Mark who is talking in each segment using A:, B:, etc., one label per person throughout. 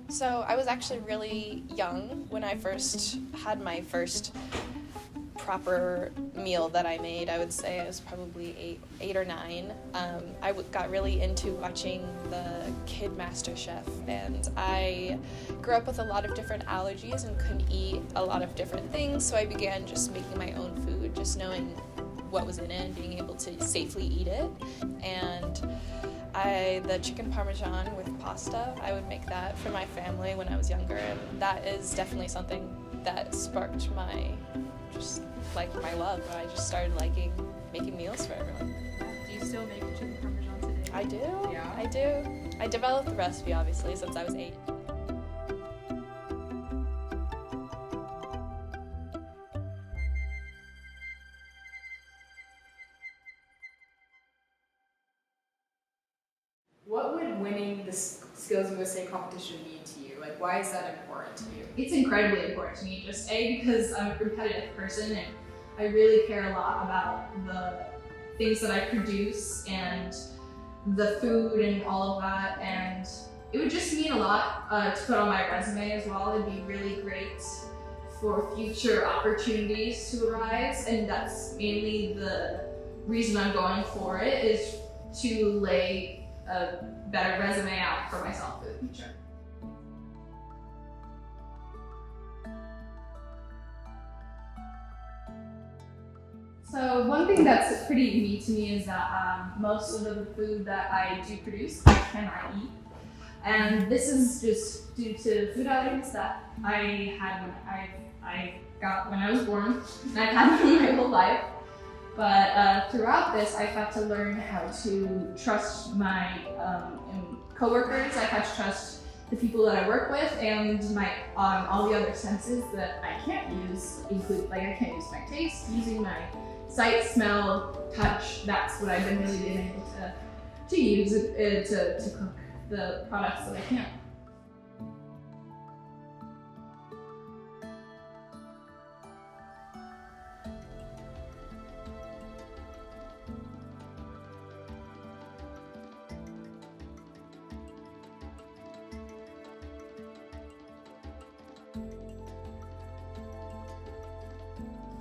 A: So I was actually really young when I first had my first proper meal that I made. I would say I was probably eight or nine. Got really into watching the Kid Master Chef, and I grew up with a lot of different allergies and couldn't eat a lot of different things, so I began just making my own food, just knowing what was in it and being able to safely eat it. And the chicken parmesan with pasta, I would make that for my family when I was younger, and that is definitely something that sparked my love. I just started liking making meals for everyone.
B: Do you still make chicken parmesan today?
A: I do.
B: Yeah?
A: I do. I developed the recipe, obviously, since I was 8.
B: What would winning the Skills USA competition mean to you? Like, why is that important to you?
C: It's incredibly important to me, just because I'm a competitive person and I really care a lot about the things that I produce and the food and all of that, and it would just mean a lot to put on my resume as well. It'd be really great for future opportunities to arise, and that's mainly the reason I'm going for it, is to lay a better resume out for myself for the future. So one thing that's pretty unique to me is that most of the food that I do produce, I cannot eat. And this is just due to food allergies that I had I got when I was born, and I've had them my whole life. But throughout this, I've had to learn how to trust my coworkers. I've had to trust the people that I work with, and my all the other senses that I can't use, I can't use my taste, using my sight, smell, touch. That's what I've been really being able to use to cook the products that I can.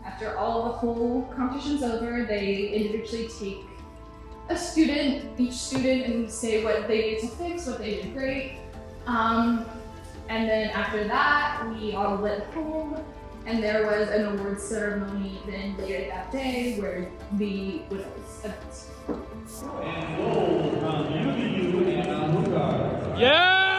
C: After all the whole competition's over, they individually take each student, and say what they needed to fix, what they did great. And then after that, we all went home, and there was an awards ceremony then later that day where the winners announced.
D: And gold from UVU and Alugar.
E: Yeah!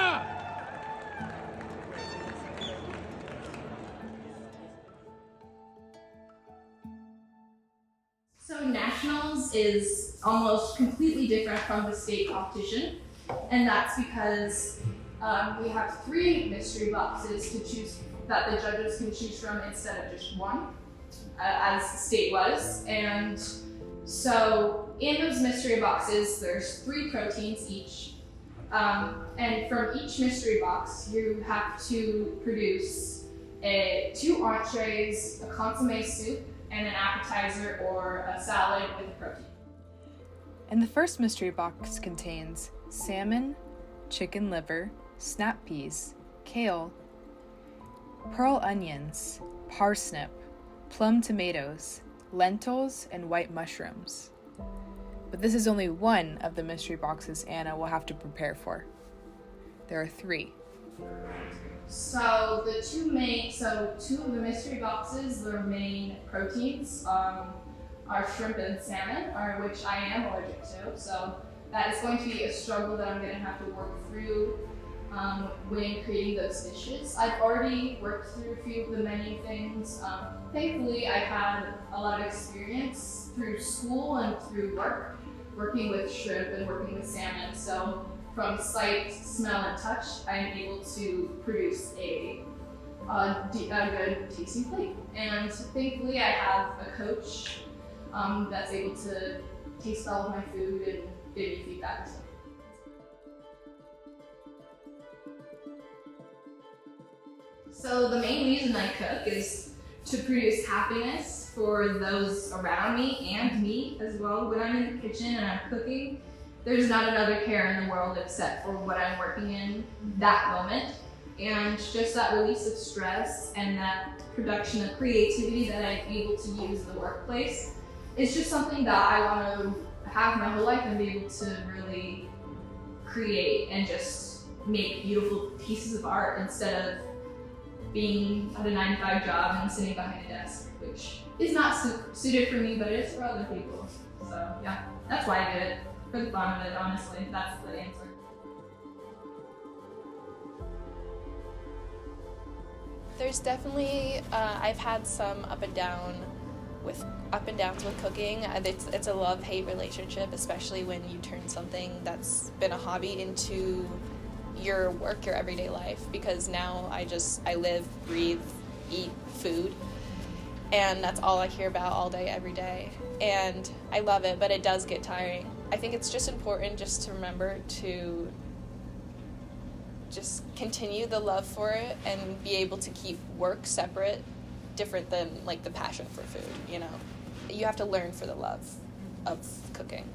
C: So nationals is almost completely different from the state competition, and that's because we have 3 mystery boxes to choose that the judges can choose from instead of just one, as the state was. And so in those mystery boxes, there's 3 proteins each, and from each mystery box, you have to produce 2 entrees, a consommé soup, and an appetizer or a salad with protein.
F: And the first mystery box contains salmon, chicken liver, snap peas, kale, pearl onions, parsnip, plum tomatoes, lentils, and white mushrooms. But this is only one of the mystery boxes Anna will have to prepare for. There are 3.
C: So two of the mystery boxes, their main proteins are shrimp and salmon, which I am allergic to. So that is going to be a struggle that I'm going to have to work through when creating those dishes. I've already worked through a few of the menu things. Thankfully, I've had a lot of experience through school and through work, working with shrimp and working with salmon. So from sight, smell, and touch, I am able to produce a good tasting plate. And thankfully, I have a coach that's able to taste all of my food and give me feedback. So the main reason I cook is to produce happiness for those around me and me as well. When I'm in the kitchen and I'm cooking, there's not another care in the world except for what I'm working in that moment. and just that release of stress and that production of creativity that I'm able to use in the workplace is just something that I want to have my whole life and be able to really create and just make beautiful pieces of art instead of being at a 9-to-5 job and sitting behind a desk, which is not suited for me, but it is for other people. So yeah, that's why I do it, for the fun of it, honestly. That's the answer.
A: There's definitely, I've had some up and downs with cooking. It's a love-hate relationship, especially when you turn something that's been a hobby into your work, your everyday life, because now I live, breathe, eat food, and that's all I hear about all day, every day. And I love it, but it does get tiring. I think it's just important just to remember to just continue the love for it and be able to keep work separate, different than like the passion for food, you know. You have to learn for the love of cooking.